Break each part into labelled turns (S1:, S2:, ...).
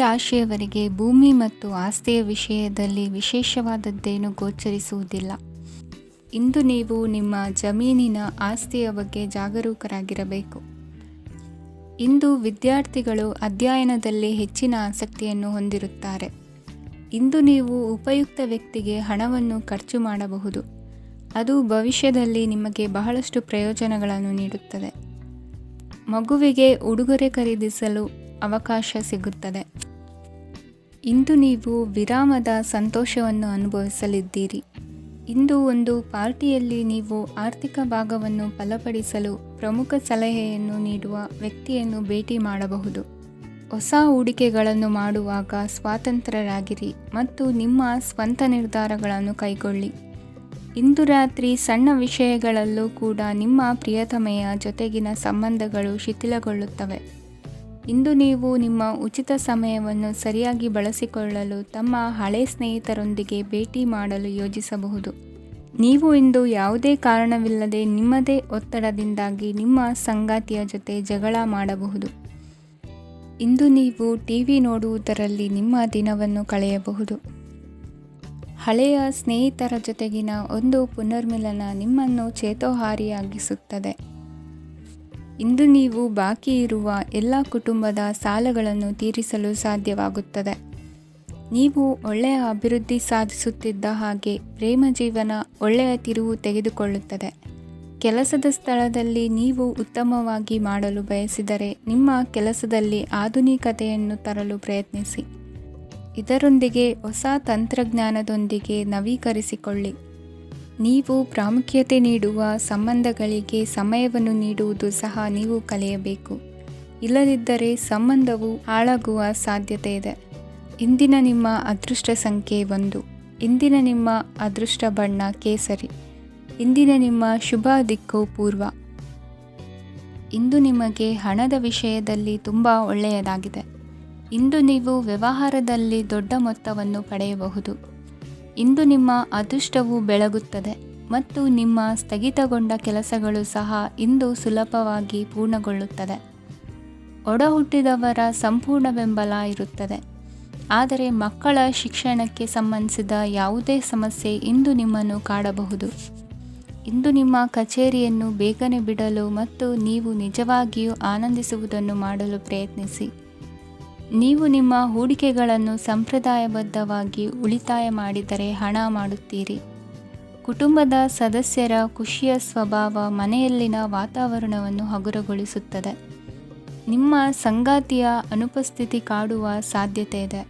S1: ರಾಶಿಯವರಿಗೆ ಭೂಮಿ ಮತ್ತು ಆಸ್ತಿಯ ವಿಷಯದಲ್ಲಿ ವಿಶೇಷವಾದದ್ದೇನು ಗೋಚರಿಸುವುದಿಲ್ಲ. ಇಂದು ನೀವು ನಿಮ್ಮ ಜಮೀನಿನ ಆಸ್ತಿಯ ಬಗ್ಗೆ ಜಾಗರೂಕರಾಗಿರಬೇಕು. ಇಂದು ವಿದ್ಯಾರ್ಥಿಗಳು ಅಧ್ಯಯನದಲ್ಲಿ ಹೆಚ್ಚಿನ ಆಸಕ್ತಿಯನ್ನು ಹೊಂದಿರುತ್ತಾರೆ. ಇಂದು ನೀವು ಉಪಯುಕ್ತ ವ್ಯಕ್ತಿಗೆ ಹಣವನ್ನು ಖರ್ಚು ಮಾಡಬಹುದು. ಅದು ಭವಿಷ್ಯದಲ್ಲಿ ನಿಮಗೆ ಬಹಳಷ್ಟು ಪ್ರಯೋಜನಗಳನ್ನು ನೀಡುತ್ತದೆ. ಮಗುವಿಗೆ ಉಡುಗೊರೆ ಖರೀದಿಸಲು ಅವಕಾಶ ಸಿಗುತ್ತದೆ. ಇಂದು ನೀವು ವಿರಾಮದ ಸಂತೋಷವನ್ನು ಅನುಭವಿಸಲಿದ್ದೀರಿ. ಇಂದು ಒಂದು ಪಾರ್ಟಿಯಲ್ಲಿ ನೀವು ಆರ್ಥಿಕ ಭಾಗವನ್ನು ಬಲಪಡಿಸಲು ಪ್ರಮುಖ ಸಲಹೆಯನ್ನು ನೀಡುವ ವ್ಯಕ್ತಿಯನ್ನು ಭೇಟಿ ಮಾಡಬಹುದು. ಹೊಸ ಹೂಡಿಕೆಗಳನ್ನು ಮಾಡುವಾಗ ಸ್ವತಂತ್ರರಾಗಿರಿ ಮತ್ತು ನಿಮ್ಮ ಸ್ವಂತ ನಿರ್ಧಾರಗಳನ್ನು ಕೈಗೊಳ್ಳಿ. ಇಂದು ರಾತ್ರಿ ಸಣ್ಣ ವಿಷಯಗಳಲ್ಲೂ ಕೂಡ ನಿಮ್ಮ ಪ್ರಿಯತಮೆಯ ಜೊತೆಗಿನ ಸಂಬಂಧಗಳು ಶಿಥಿಲಗೊಳ್ಳುತ್ತವೆ. ಇಂದು ನೀವು ನಿಮ್ಮ ಉಚಿತ ಸಮಯವನ್ನು ಸರಿಯಾಗಿ ಬಳಸಿಕೊಳ್ಳಲು ತಮ್ಮ ಹಳೆ ಸ್ನೇಹಿತರೊಂದಿಗೆ ಭೇಟಿ ಮಾಡಲು ಯೋಜಿಸಬಹುದು. ನೀವು ಇಂದು ಯಾವುದೇ ಕಾರಣವಿಲ್ಲದೆ ನಿಮ್ಮದೇ ಒತ್ತಡದಿಂದಾಗಿ ನಿಮ್ಮ ಸಂಗಾತಿಯ ಜೊತೆ ಜಗಳ ಮಾಡಬಹುದು. ಇಂದು ನೀವು ಟಿವಿ ನೋಡುವುದರಲ್ಲಿ ನಿಮ್ಮ ದಿನವನ್ನು ಕಳೆಯಬಹುದು. ಹಳೆಯ ಸ್ನೇಹಿತರ ಜೊತೆಗಿನ ಒಂದು ಪುನರ್ಮಿಲನ ನಿಮ್ಮನ್ನು ಚೇತೋಹಾರಿಯಾಗಿಸುತ್ತದೆ. ಇಂದು ನೀವು ಬಾಕಿ ಇರುವ ಎಲ್ಲ ಕುಟುಂಬದ ಸಾಲಗಳನ್ನು ತೀರಿಸಲು ಸಾಧ್ಯವಾಗುತ್ತದೆ. ನೀವು ಒಳ್ಳೆಯ ಅಭಿವೃದ್ಧಿ ಸಾಧಿಸುತ್ತಿದ್ದ ಹಾಗೆ ಪ್ರೇಮ ಜೀವನ ಒಳ್ಳೆಯ ತಿರುವು ತೆಗೆದುಕೊಳ್ಳುತ್ತದೆ. ಕೆಲಸದ ಸ್ಥಳದಲ್ಲಿ ನೀವು ಉತ್ತಮವಾಗಿ ಮಾಡಲು ಬಯಸಿದರೆ ನಿಮ್ಮ ಕೆಲಸದಲ್ಲಿ ಆಧುನಿಕತೆಯನ್ನು ತರಲು ಪ್ರಯತ್ನಿಸಿ. ಇದರೊಂದಿಗೆ ಹೊಸ ತಂತ್ರಜ್ಞಾನದೊಂದಿಗೆ ನವೀಕರಿಸಿಕೊಳ್ಳಿ. ನೀವು ಪ್ರಾಮುಖ್ಯತೆ ನೀಡುವ ಸಂಬಂಧಗಳಿಗೆ ಸಮಯವನ್ನು ನೀಡುವುದು ಸಹ ನೀವು ಕಲಿಯಬೇಕು. ಇಲ್ಲದಿದ್ದರೆ ಸಂಬಂಧವು ಹಾಳಾಗುವ ಸಾಧ್ಯತೆ ಇದೆ. ಇಂದಿನ ನಿಮ್ಮ ಅದೃಷ್ಟ ಸಂಖ್ಯೆ 1. ಇಂದಿನ ನಿಮ್ಮ ಅದೃಷ್ಟ ಬಣ್ಣ ಕೇಸರಿ. ಇಂದಿನ ನಿಮ್ಮ ಶುಭ ದಿಕ್ಕು ಪೂರ್ವ. ಇಂದು ನಿಮಗೆ ಹಣದ ವಿಷಯದಲ್ಲಿ ತುಂಬ ಒಳ್ಳೆಯದಾಗಿದೆ. ಇಂದು ನೀವು ವ್ಯವಹಾರದಲ್ಲಿ ದೊಡ್ಡ ಮೊತ್ತವನ್ನು ಪಡೆಯಬಹುದು. ಇಂದು ನಿಮ್ಮ ಅದೃಷ್ಟವು ಬೆಳಗುತ್ತದೆ ಮತ್ತು ನಿಮ್ಮ ಸ್ಥಗಿತಗೊಂಡ ಕೆಲಸಗಳು ಸಹ ಇಂದು ಸುಲಭವಾಗಿ ಪೂರ್ಣಗೊಳ್ಳುತ್ತದೆ. ಒಡಹುಟ್ಟಿದವರ ಸಂಪೂರ್ಣ ಬೆಂಬಲ ಇರುತ್ತದೆ. ಆದರೆ ಮಕ್ಕಳ ಶಿಕ್ಷಣಕ್ಕೆ ಸಂಬಂಧಿಸಿದ ಯಾವುದೇ ಸಮಸ್ಯೆ ಇಂದು ನಿಮ್ಮನ್ನು ಕಾಡಬಹುದು. ಇಂದು ನಿಮ್ಮ ಕಚೇರಿಯನ್ನು ಬೇಗನೆ ಬಿಡಲು ಮತ್ತು ನೀವು ನಿಜವಾಗಿಯೂ ಆನಂದಿಸುವುದನ್ನು ಮಾಡಲು ಪ್ರಯತ್ನಿಸಿ. ನೀವು ನಿಮ್ಮ ಹೂಡಿಕೆಗಳನ್ನು ಸಂಪ್ರದಾಯಬದ್ಧವಾಗಿ ಉಳಿತಾಯ ಮಾಡಿದರೆ ಹಣ ಮಾಡುತ್ತೀರಿ. ಕುಟುಂಬದ ಸದಸ್ಯರ ಖುಷಿಯ ಸ್ವಭಾವ ಮನೆಯಲ್ಲಿನ ವಾತಾವರಣವನ್ನು ಹಗುರಗೊಳಿಸುತ್ತದೆ. ನಿಮ್ಮ ಸಂಗಾತಿಯ ಅನುಪಸ್ಥಿತಿ ಕಾಡುವ ಸಾಧ್ಯತೆ ಇದೆ.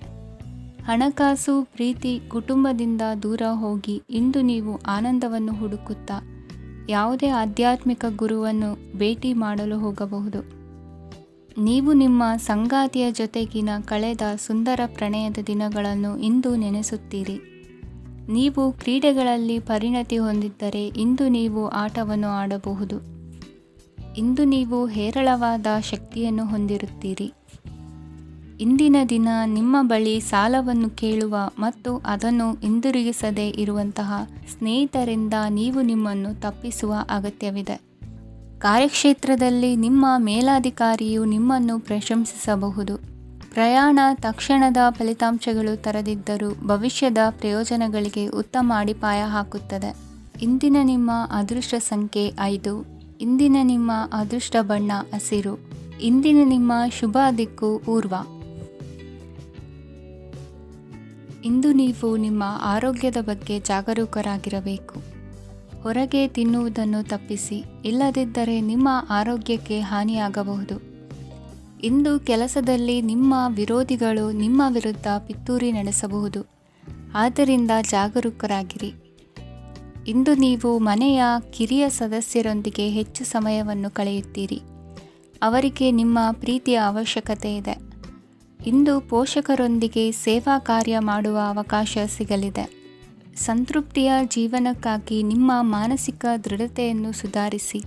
S1: ಹಣಕಾಸು, ಪ್ರೀತಿ, ಕುಟುಂಬದಿಂದ ದೂರ ಹೋಗಿ ಇಂದು ನೀವು ಆನಂದವನ್ನು ಹುಡುಕುತ್ತಾ ಯಾವುದೇ ಆಧ್ಯಾತ್ಮಿಕ ಗುರುವನ್ನು ಭೇಟಿ ಮಾಡಲು ಹೋಗಬಹುದು. ನೀವು ನಿಮ್ಮ ಸಂಗಾತಿಯ ಜೊತೆಗಿನ ಕಳೆದ ಸುಂದರ ಪ್ರಣಯದ ದಿನಗಳನ್ನು ಇಂದು ನೆನೆಸುತ್ತೀರಿ. ನೀವು ಕ್ರೀಡೆಗಳಲ್ಲಿ ಪರಿಣತಿ ಹೊಂದಿದ್ದರೆ ಇಂದು ನೀವು ಆಟವನ್ನು ಆಡಬಹುದು. ಇಂದು ನೀವು ಹೇರಳವಾದ ಶಕ್ತಿಯನ್ನು ಹೊಂದಿರುತ್ತೀರಿ. ಇಂದಿನ ದಿನ ನಿಮ್ಮ ಬಳಿ ಸಾಲವನ್ನು ಕೇಳುವ ಮತ್ತು ಅದನ್ನು ಹಿಂದಿರುಗಿಸದೇ ಇರುವಂತಹ ಸ್ನೇಹಿತರಿಂದ ನೀವು ನಿಮ್ಮನ್ನು ತಪ್ಪಿಸುವ ಅಗತ್ಯವಿದೆ. ಕಾರ್ಯಕ್ಷೇತ್ರದಲ್ಲಿ ನಿಮ್ಮ ಮೇಲಾಧಿಕಾರಿಯು ನಿಮ್ಮನ್ನು ಪ್ರಶಂಸಿಸಬಹುದು. ಪ್ರಯಾಣ ತಕ್ಷಣದ ಫಲಿತಾಂಶಗಳು ತರದಿದ್ದರೂ ಭವಿಷ್ಯದ ಪ್ರಯೋಜನಗಳಿಗೆ ಉತ್ತಮ ಅಡಿಪಾಯ ಹಾಕುತ್ತದೆ. ಇಂದಿನ ನಿಮ್ಮ ಅದೃಷ್ಟ ಸಂಖ್ಯೆ 5. ಇಂದಿನ ನಿಮ್ಮ ಅದೃಷ್ಟ ಬಣ್ಣ ಹಸಿರು. ಇಂದಿನ ನಿಮ್ಮ ಶುಭ ದಿಕ್ಕು ಪೂರ್ವ. ಇಂದು ನೀವು ನಿಮ್ಮ ಆರೋಗ್ಯದ ಬಗ್ಗೆ ಜಾಗರೂಕರಾಗಿರಬೇಕು. ಹೊರಗೆ ತಿನ್ನುವುದನ್ನು ತಪ್ಪಿಸಿ, ಇಲ್ಲದಿದ್ದರೆ ನಿಮ್ಮ ಆರೋಗ್ಯಕ್ಕೆ ಹಾನಿಯಾಗಬಹುದು. ಇಂದು ಕೆಲಸದಲ್ಲಿ ನಿಮ್ಮ ವಿರೋಧಿಗಳು ನಿಮ್ಮ ವಿರುದ್ಧ ಪಿತೂರಿ ನಡೆಸಬಹುದು. ಆದ್ದರಿಂದ ಜಾಗರೂಕರಾಗಿರಿ. ಇಂದು ನೀವು ಮನೆಯ ಕಿರಿಯ ಸದಸ್ಯರೊಂದಿಗೆ ಹೆಚ್ಚು ಸಮಯವನ್ನು ಕಳೆಯುತ್ತೀರಿ. ಅವರಿಗೆ ನಿಮ್ಮ ಪ್ರೀತಿಯ ಅವಶ್ಯಕತೆ ಇದೆ. ಇಂದು ಪೋಷಕರೊಂದಿಗೆ ಸೇವಾ ಕಾರ್ಯ ಮಾಡುವ ಅವಕಾಶ ಸಿಗಲಿದೆ. ಸಂತೃಪ್ತಿಯ ಜೀವನಕ್ಕಾಗಿ ನಿಮ್ಮ ಮಾನಸಿಕ ದೃಢತೆಯನ್ನು ಸುಧಾರಿಸಿ.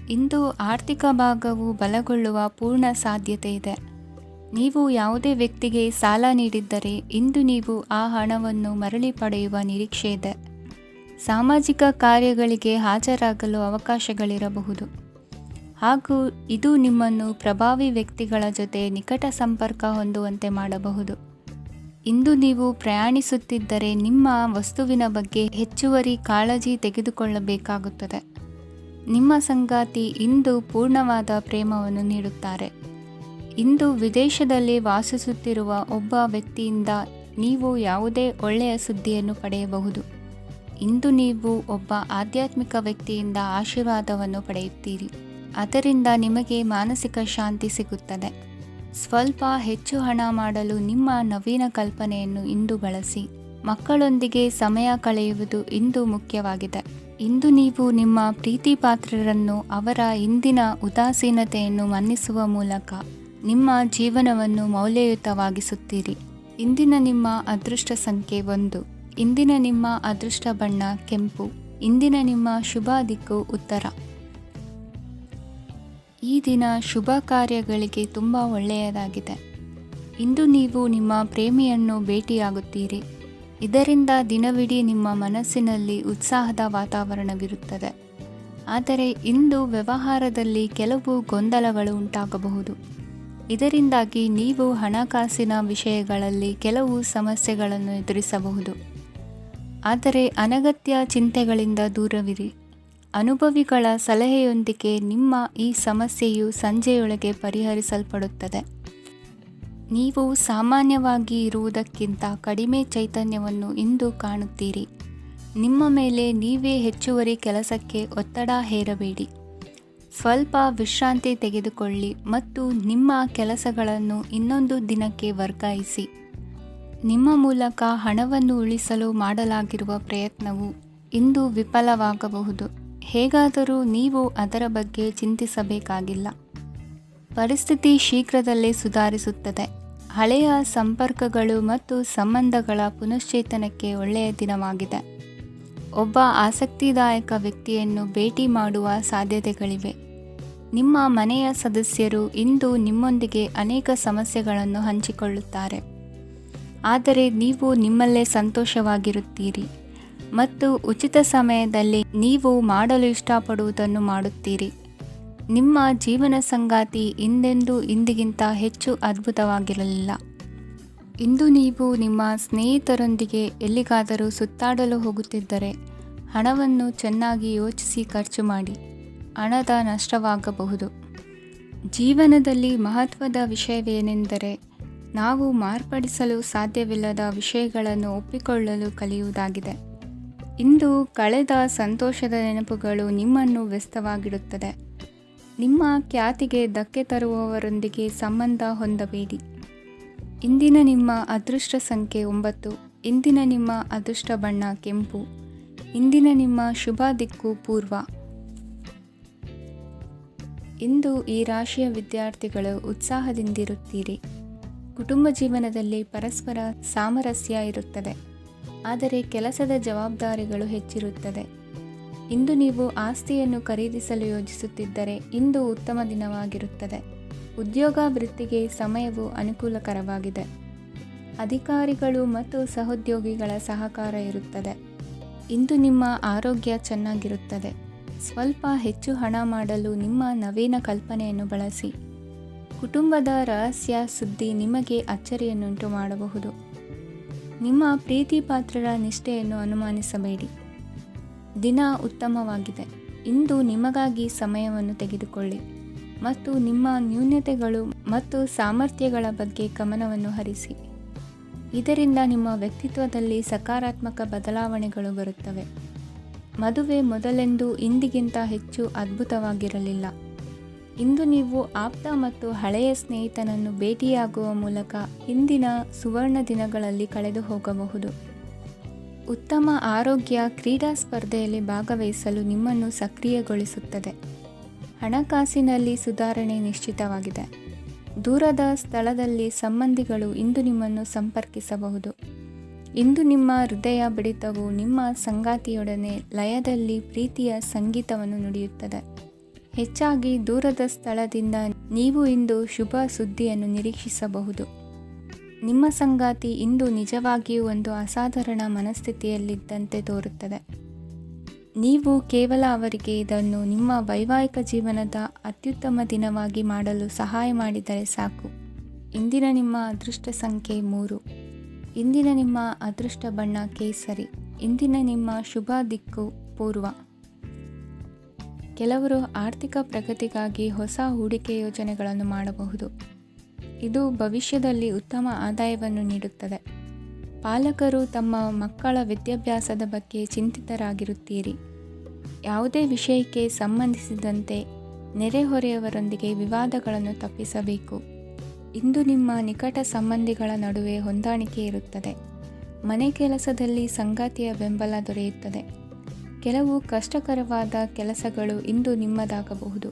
S1: ಇಂದು ಆರ್ಥಿಕ ಭಾಗವು ಬಲಗೊಳ್ಳುವ ಪೂರ್ಣ ಸಾಧ್ಯತೆ ಇದೆ. ನೀವು ಯಾವುದೇ ವ್ಯಕ್ತಿಗೆ ಸಾಲ ನೀಡಿದ್ದರೆ ಇಂದು ನೀವು ಆ ಹಣವನ್ನು ಮರಳಿ ಪಡೆಯುವ ನಿರೀಕ್ಷೆ ಇದೆ. ಸಾಮಾಜಿಕ ಕಾರ್ಯಗಳಿಗೆ ಹಾಜರಾಗಲು ಅವಕಾಶಗಳಿರಬಹುದು. ಹಾಗೂ ಇದು ನಿಮ್ಮನ್ನು ಪ್ರಭಾವಿ ವ್ಯಕ್ತಿಗಳ ಜೊತೆ ನಿಕಟ ಸಂಪರ್ಕ ಹೊಂದುವಂತೆ ಮಾಡಬಹುದು. ಇಂದು ನೀವು ಪ್ರಯಾಣಿಸುತ್ತಿದ್ದರೆ ನಿಮ್ಮ ವಸ್ತುವಿನ ಬಗ್ಗೆ ಹೆಚ್ಚುವರಿ ಕಾಳಜಿ ತೆಗೆದುಕೊಳ್ಳಬೇಕಾಗುತ್ತದೆ. ನಿಮ್ಮ ಸಂಗಾತಿ ಇಂದು ಪೂರ್ಣವಾದ ಪ್ರೇಮವನ್ನು ನೀಡುತ್ತಾರೆ. ಇಂದು ವಿದೇಶದಲ್ಲಿ ವಾಸಿಸುತ್ತಿರುವ ಒಬ್ಬ ವ್ಯಕ್ತಿಯಿಂದ ನೀವು ಯಾವುದೇ ಒಳ್ಳೆಯ ಸುದ್ದಿಯನ್ನು ಪಡೆಯಬಹುದು. ಇಂದು ನೀವು ಒಬ್ಬ ಆಧ್ಯಾತ್ಮಿಕ ವ್ಯಕ್ತಿಯಿಂದ ಆಶೀರ್ವಾದವನ್ನು ಪಡೆಯುತ್ತೀರಿ. ಅದರಿಂದ ನಿಮಗೆ ಮಾನಸಿಕ ಶಾಂತಿ ಸಿಗುತ್ತದೆ. ಸ್ವಲ್ಪ ಹೆಚ್ಚು ಹಣ ಮಾಡಲು ನಿಮ್ಮ ನವೀನ ಕಲ್ಪನೆಯನ್ನು ಇಂದು ಬಳಸಿ. ಮಕ್ಕಳೊಂದಿಗೆ ಸಮಯ ಕಳೆಯುವುದು ಇಂದು ಮುಖ್ಯವಾಗಿದೆ. ಇಂದು ನೀವು ನಿಮ್ಮ ಪ್ರೀತಿ ಪಾತ್ರರನ್ನು ಅವರ ಇಂದಿನ ಉದಾಸೀನತೆಯನ್ನು ಮನ್ನಿಸುವ ಮೂಲಕ ನಿಮ್ಮ ಜೀವನವನ್ನು ಮೌಲ್ಯಯುತವಾಗಿಸುತ್ತೀರಿ. ಇಂದಿನ ನಿಮ್ಮ ಅದೃಷ್ಟ ಸಂಖ್ಯೆ 1. ಇಂದಿನ ನಿಮ್ಮ ಅದೃಷ್ಟ ಬಣ್ಣ ಕೆಂಪು. ಇಂದಿನ ನಿಮ್ಮ ಶುಭ ದಿಕ್ಕು ಉತ್ತರ. ಈ ದಿನ ಶುಭ ಕಾರ್ಯಗಳಿಗೆ ತುಂಬ ಒಳ್ಳೆಯದಾಗಿದೆ. ಇಂದು ನೀವು ನಿಮ್ಮ ಪ್ರೇಮಿಯನ್ನು ಭೇಟಿಯಾಗುತ್ತೀರಿ. ಇದರಿಂದ ದಿನವಿಡೀ ನಿಮ್ಮ ಮನಸ್ಸಿನಲ್ಲಿ ಉತ್ಸಾಹದ ವಾತಾವರಣವಿರುತ್ತದೆ. ಆದರೆ ಇಂದು ವ್ಯವಹಾರದಲ್ಲಿ ಕೆಲವು ಗೊಂದಲಗಳು ಉಂಟಾಗಬಹುದು. ಇದರಿಂದಾಗಿ ನೀವು ಹಣಕಾಸಿನ ವಿಷಯಗಳಲ್ಲಿ ಕೆಲವು ಸಮಸ್ಯೆಗಳನ್ನು ಎದುರಿಸಬಹುದು. ಆದರೆ ಅನಗತ್ಯ ಚಿಂತೆಗಳಿಂದ ದೂರವಿರಿ. ಅನುಭವಿಗಳ ಸಲಹೆಯೊಂದಿಗೆ ನಿಮ್ಮ ಈ ಸಮಸ್ಯೆಯು ಸಂಜೆಯೊಳಗೆ ಪರಿಹರಿಸಲ್ಪಡುತ್ತದೆ. ನೀವು ಸಾಮಾನ್ಯವಾಗಿ ಇರುವುದಕ್ಕಿಂತ ಕಡಿಮೆ ಚೈತನ್ಯವನ್ನು ಇಂದು ಕಾಣುತ್ತೀರಿ. ನಿಮ್ಮ ಮೇಲೆ ನೀವೇ ಹೆಚ್ಚುವರಿ ಕೆಲಸಕ್ಕೆ ಒತ್ತಡ ಹೇರಬೇಡಿ. ಸ್ವಲ್ಪ ವಿಶ್ರಾಂತಿ ತೆಗೆದುಕೊಳ್ಳಿ ಮತ್ತು ನಿಮ್ಮ ಕೆಲಸಗಳನ್ನು ಇನ್ನೊಂದು ದಿನಕ್ಕೆ ವರ್ಗಾಯಿಸಿ. ನಿಮ್ಮ ಮೂಲಕ ಹಣವನ್ನು ಉಳಿಸಲು ಮಾಡಲಾಗಿರುವ ಪ್ರಯತ್ನವು ಇಂದು ವಿಫಲವಾಗಬಹುದು. ಹೇಗಾದರೂ ನೀವು ಅದರ ಬಗ್ಗೆ ಚಿಂತಿಸಬೇಕಾಗಿಲ್ಲ. ಪರಿಸ್ಥಿತಿ ಶೀಘ್ರದಲ್ಲೇ ಸುಧಾರಿಸುತ್ತದೆ. ಹಳೆಯ ಸಂಪರ್ಕಗಳು ಮತ್ತು ಸಂಬಂಧಗಳ ಪುನಶ್ಚೇತನಕ್ಕೆ ಒಳ್ಳೆಯ ದಿನವಾಗಿದೆ. ಒಬ್ಬ ಆಸಕ್ತಿದಾಯಕ ವ್ಯಕ್ತಿಯನ್ನು ಭೇಟಿ ಮಾಡುವ ಸಾಧ್ಯತೆಗಳಿವೆ. ನಿಮ್ಮ ಮನೆಯ ಸದಸ್ಯರು ಇಂದು ನಿಮ್ಮೊಂದಿಗೆ ಅನೇಕ ಸಮಸ್ಯೆಗಳನ್ನು ಹಂಚಿಕೊಳ್ಳುತ್ತಾರೆ. ಆದರೆ ನೀವು ನಿಮ್ಮಲ್ಲೇ ಸಂತೋಷವಾಗಿರುತ್ತೀರಿ ಮತ್ತು ಉಚಿತ ಸಮಯದಲ್ಲಿ ನೀವು ಮಾಡಲು ಇಷ್ಟಪಡುವುದನ್ನು ಮಾಡುತ್ತೀರಿ. ನಿಮ್ಮ ಜೀವನ ಸಂಗಾತಿ ಇಂದೆಂದೂ ಇಂದಿಗಿಂತ ಹೆಚ್ಚು ಅದ್ಭುತವಾಗಿರಲಿಲ್ಲ. ಇಂದು ನೀವು ನಿಮ್ಮ ಸ್ನೇಹಿತರೊಂದಿಗೆ ಎಲ್ಲಿಗಾದರೂ ಸುತ್ತಾಡಲು ಹೋಗುತ್ತಿದ್ದರೆ ಹಣವನ್ನು ಚೆನ್ನಾಗಿ ಯೋಚಿಸಿ ಖರ್ಚು ಮಾಡಿ. ಹಣದ ನಷ್ಟವಾಗಬಹುದು. ಜೀವನದಲ್ಲಿ ಮಹತ್ವದ ವಿಷಯವೇನೆಂದರೆ ನಾವು ಮಾರ್ಪಡಿಸಲು ಸಾಧ್ಯವಿಲ್ಲದ ವಿಷಯಗಳನ್ನು ಒಪ್ಪಿಕೊಳ್ಳಲು ಕಲಿಯುವುದಾಗಿದೆ. ಇಂದು ಕಳೆದ ಸಂತೋಷದ ನೆನಪುಗಳು ನಿಮ್ಮನ್ನು ವ್ಯಸ್ತವಾಗಿಡುತ್ತದೆ. ನಿಮ್ಮ ಖ್ಯಾತಿಗೆ ಧಕ್ಕೆ ತರುವವರೊಂದಿಗೆ ಸಂಬಂಧ ಹೊಂದಬೇಡಿ. ಇಂದಿನ ನಿಮ್ಮ ಅದೃಷ್ಟ ಸಂಖ್ಯೆ 9. ಇಂದಿನ ನಿಮ್ಮ ಅದೃಷ್ಟ ಬಣ್ಣ ಕೆಂಪು. ಇಂದಿನ ನಿಮ್ಮ ಶುಭ ದಿಕ್ಕು ಪೂರ್ವ. ಇಂದು ಈ ರಾಶಿಯ ವಿದ್ಯಾರ್ಥಿಗಳು ಉತ್ಸಾಹದಿಂದಿರುತ್ತೀರಿ. ಕುಟುಂಬ ಜೀವನದಲ್ಲಿ ಪರಸ್ಪರ ಸಾಮರಸ್ಯ ಇರುತ್ತದೆ. ಆದರೆ ಕೆಲಸದ ಜವಾಬ್ದಾರಿಗಳು ಹೆಚ್ಚಿರುತ್ತದೆ. ಇಂದು ನೀವು ಆಸ್ತಿಯನ್ನು ಖರೀದಿಸಲು ಯೋಜಿಸುತ್ತಿದ್ದರೆ ಇಂದು ಉತ್ತಮ ದಿನವಾಗಿರುತ್ತದೆ. ಉದ್ಯೋಗ ವೃತ್ತಿಗೆ ಸಮಯವು ಅನುಕೂಲಕರವಾಗಿದೆ. ಅಧಿಕಾರಿಗಳು ಮತ್ತು ಸಹೋದ್ಯೋಗಿಗಳ ಸಹಕಾರ ಇರುತ್ತದೆ. ಇಂದು ನಿಮ್ಮ ಆರೋಗ್ಯ ಚೆನ್ನಾಗಿರುತ್ತದೆ. ಸ್ವಲ್ಪ ಹೆಚ್ಚು ಹಣ ಮಾಡಲು ನಿಮ್ಮ ನವೀನ ಕಲ್ಪನೆಯನ್ನು ಬಳಸಿ. ಕುಟುಂಬದ ರಹಸ್ಯ ಸುದ್ದಿ ನಿಮಗೆ ಅಚ್ಚರಿಯನ್ನುಂಟು ಮಾಡಬಹುದು. ನಿಮ್ಮ ಪ್ರೀತಿ ಪಾತ್ರರ ನಿಷ್ಠೆಯನ್ನು ಅನುಮಾನಿಸಬೇಡಿ. ದಿನ ಉತ್ತಮವಾಗಿದೆ. ಇಂದು ನಿಮಗಾಗಿ ಸಮಯವನ್ನು ತೆಗೆದುಕೊಳ್ಳಿ ಮತ್ತು ನಿಮ್ಮ ನ್ಯೂನತೆಗಳು ಮತ್ತು ಸಾಮರ್ಥ್ಯಗಳ ಬಗ್ಗೆ ಗಮನವನ್ನು ಹರಿಸಿ. ಇದರಿಂದ ನಿಮ್ಮ ವ್ಯಕ್ತಿತ್ವದಲ್ಲಿ ಸಕಾರಾತ್ಮಕ ಬದಲಾವಣೆಗಳು ಬರುತ್ತವೆ. ಮದುವೆ ಮೊದಲೆಂದೂ ಇಂದಿಗಿಂತ ಹೆಚ್ಚು ಅದ್ಭುತವಾಗಿರಲಿಲ್ಲ. ಇಂದು ನೀವು ಆಪ್ತ ಮತ್ತು ಹಳೆಯ ಸ್ನೇಹಿತನನ್ನು ಭೇಟಿಯಾಗುವ ಮೂಲಕ ಹಿಂದಿನ ಸುವರ್ಣ ದಿನಗಳಲ್ಲಿ ಕಳೆದು ಹೋಗಬಹುದು. ಉತ್ತಮ ಆರೋಗ್ಯ ಕ್ರೀಡಾ ಸ್ಪರ್ಧೆಯಲ್ಲಿ ಭಾಗವಹಿಸಲು ನಿಮ್ಮನ್ನು ಸಕ್ರಿಯಗೊಳಿಸುತ್ತದೆ. ಹಣಕಾಸಿನಲ್ಲಿ ಸುಧಾರಣೆ ನಿಶ್ಚಿತವಾಗಿದೆ. ದೂರದ ಸ್ಥಳದಲ್ಲಿ ಸಂಬಂಧಿಗಳು ಇಂದು ನಿಮ್ಮನ್ನು ಸಂಪರ್ಕಿಸಬಹುದು. ಇಂದು ನಿಮ್ಮ ಹೃದಯ ಬಡಿತವು ನಿಮ್ಮ ಸಂಗಾತಿಯೊಡನೆ ಲಯದಲ್ಲಿ ಪ್ರೀತಿಯ ಸಂಗೀತವನ್ನು ನುಡಿಯುತ್ತದೆ. ಹೆಚ್ಚಾಗಿ ದೂರದ ಸ್ಥಳದಿಂದ ನೀವು ಇಂದು ಶುಭ ಸುದ್ದಿಯನ್ನು ನಿರೀಕ್ಷಿಸಬಹುದು. ನಿಮ್ಮ ಸಂಗಾತಿ ಇಂದು ನಿಜವಾಗಿಯೂ ಒಂದು ಅಸಾಧಾರಣ ಮನಸ್ಥಿತಿಯಲ್ಲಿದ್ದಂತೆ ತೋರುತ್ತದೆ. ನೀವು ಕೇವಲ ಅವರಿಗೆ ಇದನ್ನು ನಿಮ್ಮ ವೈವಾಹಿಕ ಜೀವನದ ಅತ್ಯುತ್ತಮ ದಿನವಾಗಿ ಮಾಡಲು ಸಹಾಯ ಮಾಡಿದರೆ ಸಾಕು. ಇಂದಿನ ನಿಮ್ಮ ಅದೃಷ್ಟ ಸಂಖ್ಯೆ 3. ಇಂದಿನ ನಿಮ್ಮ ಅದೃಷ್ಟ ಬಣ್ಣ ಕೇಸರಿ. ಇಂದಿನ ನಿಮ್ಮ ಶುಭ ದಿಕ್ಕು ಪೂರ್ವ. ಕೆಲವರು ಆರ್ಥಿಕ ಪ್ರಗತಿಗಾಗಿ ಹೊಸ ಹೂಡಿಕೆ ಯೋಜನೆಗಳನ್ನು ಮಾಡಬಹುದು. ಇದು ಭವಿಷ್ಯದಲ್ಲಿ ಉತ್ತಮ ಆದಾಯವನ್ನು ನೀಡುತ್ತದೆ. ಪಾಲಕರು ತಮ್ಮ ಮಕ್ಕಳ ವಿದ್ಯಾಭ್ಯಾಸದ ಬಗ್ಗೆ ಚಿಂತಿತರಾಗಿರುತ್ತೀರಿ. ಯಾವುದೇ ವಿಷಯಕ್ಕೆ ಸಂಬಂಧಿಸಿದಂತೆ ನೆರೆಹೊರೆಯವರೊಂದಿಗೆ ವಿವಾದಗಳನ್ನು ತಪ್ಪಿಸಬೇಕು. ಇಂದು ನಿಮ್ಮ ನಿಕಟ ಸಂಬಂಧಿಗಳ ನಡುವೆ ಹೊಂದಾಣಿಕೆ ಇರುತ್ತದೆ. ಮನೆ ಕೆಲಸದಲ್ಲಿ ಸಂಗಾತಿಯ ಬೆಂಬಲ ದೊರೆಯುತ್ತದೆ. ಕೆಲವು ಕಷ್ಟಕರವಾದ ಕೆಲಸಗಳು ಇಂದು ನಿಮ್ಮದಾಗಬಹುದು.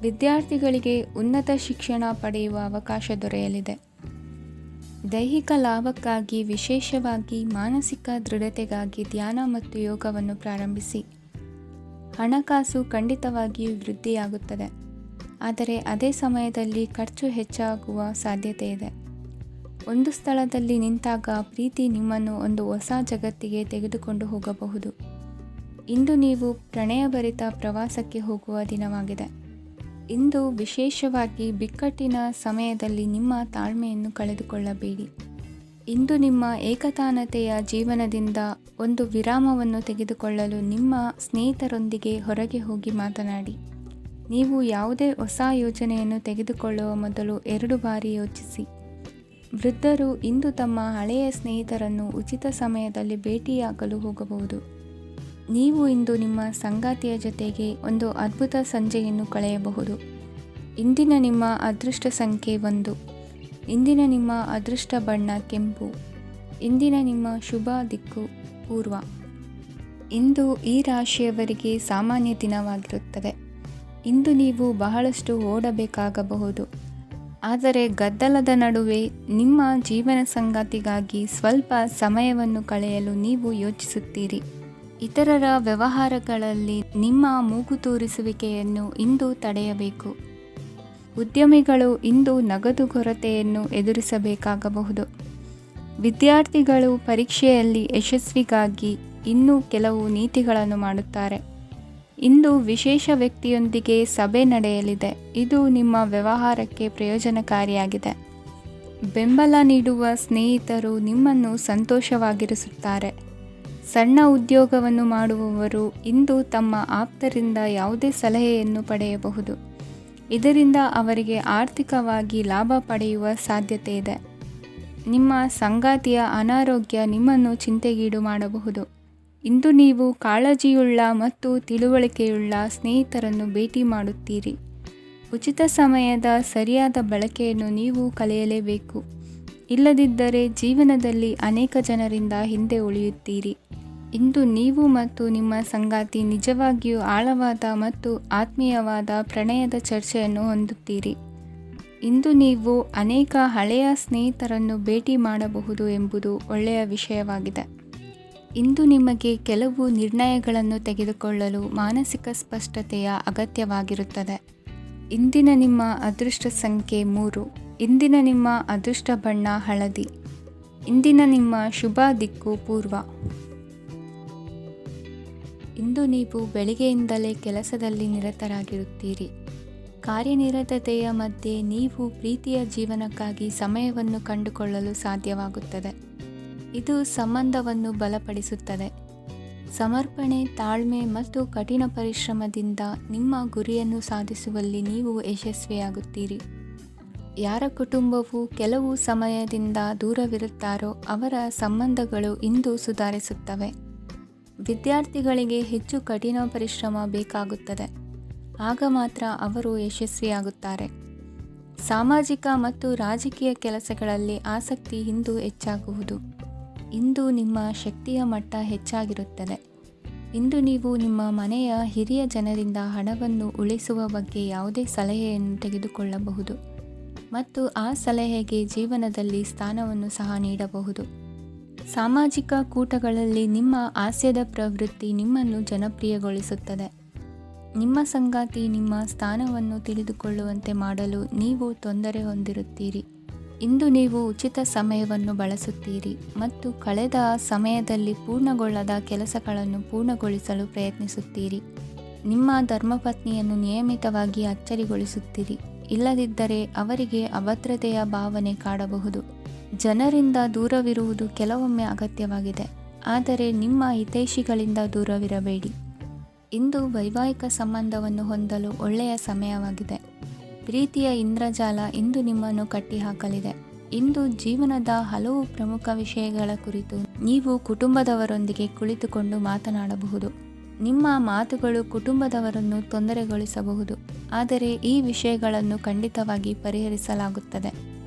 S1: ವಿದ್ಯಾರ್ಥಿಗಳಿಗೆ ಉನ್ನತ ಶಿಕ್ಷಣ ಪಡೆಯುವ ಅವಕಾಶ ದೊರೆಯಲಿದೆ. ದೈಹಿಕ ಲಾಭಕ್ಕಾಗಿ, ವಿಶೇಷವಾಗಿ ಮಾನಸಿಕ ದೃಢತೆಗಾಗಿ ಧ್ಯಾನ ಮತ್ತು ಯೋಗವನ್ನು ಪ್ರಾರಂಭಿಸಿ. ಹಣಕಾಸು ಖಂಡಿತವಾಗಿಯೂ ವೃದ್ಧಿಯಾಗುತ್ತದೆ, ಆದರೆ ಅದೇ ಸಮಯದಲ್ಲಿ ಖರ್ಚು ಹೆಚ್ಚಾಗುವ ಸಾಧ್ಯತೆ ಇದೆ. ಒಂದು ಸ್ಥಳದಲ್ಲಿ ನಿಂತಾಗ ಪ್ರೀತಿ ನಿಮ್ಮನ್ನು ಒಂದು ಹೊಸ ಜಗತ್ತಿಗೆ ತೆಗೆದುಕೊಂಡು ಹೋಗಬಹುದು. ಇಂದು ನೀವು ಪ್ರಣಯಭರಿತ ಪ್ರವಾಸಕ್ಕೆ ಹೋಗುವ ದಿನವಾಗಿದೆ. ಇಂದು ವಿಶೇಷವಾಗಿ ಬಿಕ್ಕಟ್ಟಿನ ಸಮಯದಲ್ಲಿ ನಿಮ್ಮ ತಾಳ್ಮೆಯನ್ನು ಕಳೆದುಕೊಳ್ಳಬೇಡಿ. ಇಂದು ನಿಮ್ಮ ಏಕತಾನತೆಯ ಜೀವನದಿಂದ ಒಂದು ವಿರಾಮವನ್ನು ತೆಗೆದುಕೊಳ್ಳಲು ನಿಮ್ಮ ಸ್ನೇಹಿತರೊಂದಿಗೆ ಹೊರಗೆ ಹೋಗಿ ಮಾತನಾಡಿ. ನೀವು ಯಾವುದೇ ಹೊಸ ಯೋಜನೆಯನ್ನು ತೆಗೆದುಕೊಳ್ಳುವ ಮೊದಲು 2 ಬಾರಿ ಯೋಚಿಸಿ. ವೃದ್ಧರು ಇಂದು ತಮ್ಮ ಹಳೆಯ ಸ್ನೇಹಿತರನ್ನು ಉಚಿತ ಸಮಯದಲ್ಲಿ ಭೇಟಿಯಾಗಲು ಹೋಗಬಹುದು. ನೀವು ಇಂದು ನಿಮ್ಮ ಸಂಗಾತಿಯ ಜೊತೆಗೆ ಒಂದು ಅದ್ಭುತ ಸಂಜೆಯನ್ನು ಕಳೆಯಬಹುದು. ಇಂದಿನ ನಿಮ್ಮ ಅದೃಷ್ಟ ಸಂಖ್ಯೆ 1. ಇಂದಿನ ನಿಮ್ಮ ಅದೃಷ್ಟ ಬಣ್ಣ ಕೆಂಪು. ಇಂದಿನ ನಿಮ್ಮ ಶುಭ ದಿಕ್ಕು ಪೂರ್ವ. ಇಂದು ಈ ರಾಶಿಯವರಿಗೆ ಸಾಮಾನ್ಯ ದಿನವಾಗಿರುತ್ತದೆ. ಇಂದು ನೀವು ಬಹಳಷ್ಟು ಓಡಬೇಕಾಗಬಹುದು, ಆದರೆ ಗದ್ದಲದ ನಡುವೆ ನಿಮ್ಮ ಜೀವನ ಸಂಗಾತಿಗಾಗಿ ಸ್ವಲ್ಪ ಸಮಯವನ್ನು ಕಳೆಯಲು ನೀವು ಯೋಚಿಸುತ್ತೀರಿ. ಇತರರ ವ್ಯವಹಾರಗಳಲ್ಲಿ ನಿಮ್ಮ ಮೂಗು ತೂರಿಸುವಿಕೆಯನ್ನು ಇಂದು ತಡೆಯಬೇಕು. ಉದ್ಯಮಿಗಳು ಇಂದು ನಗದು ಕೊರತೆಯನ್ನು ಎದುರಿಸಬೇಕಾಗಬಹುದು. ವಿದ್ಯಾರ್ಥಿಗಳು ಪರೀಕ್ಷೆಯಲ್ಲಿ ಯಶಸ್ವಿಗಾಗಿ ಇನ್ನೂ ಕೆಲವು ನೀತಿಗಳನ್ನು ಮಾಡುತ್ತಾರೆ. ಇಂದು ವಿಶೇಷ ವ್ಯಕ್ತಿಯೊಂದಿಗೆ ಸಭೆ ನಡೆಯಲಿದೆ. ಇದು ನಿಮ್ಮ ವ್ಯವಹಾರಕ್ಕೆ ಪ್ರಯೋಜನಕಾರಿಯಾಗಿದೆ. ಬೆಂಬಲ ನೀಡುವ ಸ್ನೇಹಿತರು ನಿಮ್ಮನ್ನು ಸಂತೋಷವಾಗಿರಿಸುತ್ತಾರೆ. ಸಣ್ಣ ಉದ್ಯೋಗವನ್ನು ಮಾಡುವವರು ಇಂದು ತಮ್ಮ ಆಪ್ತರಿಂದ ಯಾವುದೇ ಸಲಹೆಯನ್ನು ಪಡೆಯಬಹುದು. ಇದರಿಂದ ಅವರಿಗೆ ಆರ್ಥಿಕವಾಗಿ ಲಾಭ ಪಡೆಯುವ ಸಾಧ್ಯತೆ ಇದೆ. ನಿಮ್ಮ ಸಂಗಾತಿಯ ಅನಾರೋಗ್ಯ ನಿಮ್ಮನ್ನು ಚಿಂತೆಗೀಡು ಮಾಡಬಹುದು. ಇಂದು ನೀವು ಕಾಳಜಿಯುಳ್ಳ ಮತ್ತು ತಿಳುವಳಿಕೆಯುಳ್ಳ ಸ್ನೇಹಿತರನ್ನು ಭೇಟಿ ಮಾಡುತ್ತೀರಿ. ಉಚಿತ ಸಮಯದ ಸರಿಯಾದ ಬಳಕೆಯನ್ನು ನೀವು ಕಲಿಯಲೇಬೇಕು. ಇಲ್ಲದಿದ್ದರೆ ಜೀವನದಲ್ಲಿ ಅನೇಕ ಜನರಿಂದ ಹಿಂದೆ ಉಳಿಯುತ್ತೀರಿ. ಇಂದು ನೀವು ಮತ್ತು ನಿಮ್ಮ ಸಂಗಾತಿ ನಿಜವಾಗಿಯೂ ಆಳವಾದ ಮತ್ತು ಆತ್ಮೀಯವಾದ ಪ್ರಣಯದ ಚರ್ಚೆಯನ್ನು ಹೊಂದುತ್ತೀರಿ. ಇಂದು ನೀವು ಅನೇಕ ಹಳೆಯ ಸ್ನೇಹಿತರನ್ನು ಭೇಟಿ ಮಾಡಬಹುದು ಎಂಬುದು ಒಳ್ಳೆಯ ವಿಷಯವಾಗಿದೆ. ಇಂದು ನಿಮಗೆ ಕೆಲವು ನಿರ್ಣಯಗಳನ್ನು ತೆಗೆದುಕೊಳ್ಳಲು ಮಾನಸಿಕ ಸ್ಪಷ್ಟತೆಯ ಅಗತ್ಯವಾಗಿರುತ್ತದೆ. ಇಂದಿನ ನಿಮ್ಮ ಅದೃಷ್ಟ ಸಂಖ್ಯೆ 3. ಇಂದಿನ ನಿಮ್ಮ ಅದೃಷ್ಟ ಬಣ್ಣ ಹಳದಿ. ಇಂದಿನ ನಿಮ್ಮ ಶುಭ ದಿಕ್ಕು ಪೂರ್ವ. ಇಂದು ನೀವು ಬೆಳಿಗ್ಗೆಯಿಂದಲೇ ಕೆಲಸದಲ್ಲಿ ನಿರತರಾಗಿರುತ್ತೀರಿ. ಕಾರ್ಯನಿರತತೆಯ ಮಧ್ಯೆ ನೀವು ಪ್ರೀತಿಯ ಜೀವನಕ್ಕಾಗಿ ಸಮಯವನ್ನು ಕಂಡುಕೊಳ್ಳಲು ಸಾಧ್ಯವಾಗುತ್ತದೆ. ಇದು ಸಂಬಂಧವನ್ನು ಬಲಪಡಿಸುತ್ತದೆ. ಸಮರ್ಪಣೆ, ತಾಳ್ಮೆ ಮತ್ತು ಕಠಿಣ ಪರಿಶ್ರಮದಿಂದ ನಿಮ್ಮ ಗುರಿಯನ್ನು ಸಾಧಿಸುವಲ್ಲಿ ನೀವು ಯಶಸ್ವಿಯಾಗುತ್ತೀರಿ. ಯಾರ ಕುಟುಂಬವು ಕೆಲವು ಸಮಯದಿಂದ ದೂರವಿರುತ್ತಾರೋ ಅವರ ಸಂಬಂಧಗಳು ಇಂದು ಸುಧಾರಿಸುತ್ತವೆ. ವಿದ್ಯಾರ್ಥಿಗಳಿಗೆ ಹೆಚ್ಚು ಕಠಿಣ ಪರಿಶ್ರಮ ಬೇಕಾಗುತ್ತದೆ. ಆಗ ಮಾತ್ರ ಅವರು ಯಶಸ್ವಿಯಾಗುತ್ತಾರೆ. ಸಾಮಾಜಿಕ ಮತ್ತು ರಾಜಕೀಯ ಕೆಲಸಗಳಲ್ಲಿ ಆಸಕ್ತಿ ಇಂದು ಹೆಚ್ಚಾಗುವುದು. ಇಂದು ನಿಮ್ಮ ಶಕ್ತಿಯ ಮಟ್ಟ ಹೆಚ್ಚಾಗಿರುತ್ತದೆ. ಇಂದು ನೀವು ನಿಮ್ಮ ಮನೆಯ ಹಿರಿಯ ಜನರಿಂದ ಹಣವನ್ನು ಉಳಿಸುವ ಬಗ್ಗೆ ಯಾವುದೇ ಸಲಹೆಯನ್ನು ತೆಗೆದುಕೊಳ್ಳಬಹುದು ಮತ್ತು ಆ ಸಲಹೆಗೆ ಜೀವನದಲ್ಲಿ ಸ್ಥಾನವನ್ನು ಸಹ ನೀಡಬಹುದು. ಸಾಮಾಜಿಕ ಕೂಟಗಳಲ್ಲಿ ನಿಮ್ಮ ಹಾಸ್ಯದ ಪ್ರವೃತ್ತಿ ನಿಮ್ಮನ್ನು ಜನಪ್ರಿಯಗೊಳಿಸುತ್ತದೆ. ನಿಮ್ಮ ಸಂಗಾತಿ ನಿಮ್ಮ ಸ್ಥಾನವನ್ನು ತಿಳಿದುಕೊಳ್ಳುವಂತೆ ಮಾಡಲು ನೀವು ತೊಂದರೆ ಹೊಂದಿರುತ್ತೀರಿ. ಇಂದು ನೀವು ಉಚಿತ ಸಮಯವನ್ನು ಬಳಸುತ್ತೀರಿ ಮತ್ತು ಕಳೆದ ಸಮಯದಲ್ಲಿ ಪೂರ್ಣಗೊಳ್ಳದ ಕೆಲಸಗಳನ್ನು ಪೂರ್ಣಗೊಳಿಸಲು ಪ್ರಯತ್ನಿಸುತ್ತೀರಿ. ನಿಮ್ಮ ಧರ್ಮಪತ್ನಿಯನ್ನು ನಿಯಮಿತವಾಗಿ ಅಚ್ಚರಿಗೊಳಿಸುತ್ತೀರಿ, ಇಲ್ಲದಿದ್ದರೆ ಅವರಿಗೆ ಅಭದ್ರತೆಯ ಭಾವನೆ ಕಾಡಬಹುದು. ಜನರಿಂದ ದೂರವಿರುವುದು ಕೆಲವೊಮ್ಮೆ ಅಗತ್ಯವಾಗಿದೆ, ಆದರೆ ನಿಮ್ಮ ಹಿತೈಷಿಗಳಿಂದ ದೂರವಿರಬೇಡಿ. ಇಂದು ವೈವಾಹಿಕ ಸಂಬಂಧವನ್ನು ಹೊಂದಲು ಒಳ್ಳೆಯ ಸಮಯವಾಗಿದೆ. ಪ್ರೀತಿಯ ಇಂದ್ರಜಾಲ ಇಂದು ನಿಮ್ಮನ್ನು ಕಟ್ಟಿಹಾಕಲಿದೆ. ಇಂದು ಜೀವನದ ಹಲವು ಪ್ರಮುಖ ವಿಷಯಗಳ ಕುರಿತು ನೀವು ಕುಟುಂಬದವರೊಂದಿಗೆ ಕುಳಿತುಕೊಂಡು ಮಾತನಾಡಬಹುದು. ನಿಮ್ಮ ಮಾತುಗಳು ಕುಟುಂಬದವರನ್ನು ತೊಂದರೆಗೊಳಿಸಬಹುದು, ಆದರೆ ಈ ವಿಷಯಗಳನ್ನು ಖಂಡಿತವಾಗಿ ಪರಿಹರಿಸಲಾಗುತ್ತದೆ.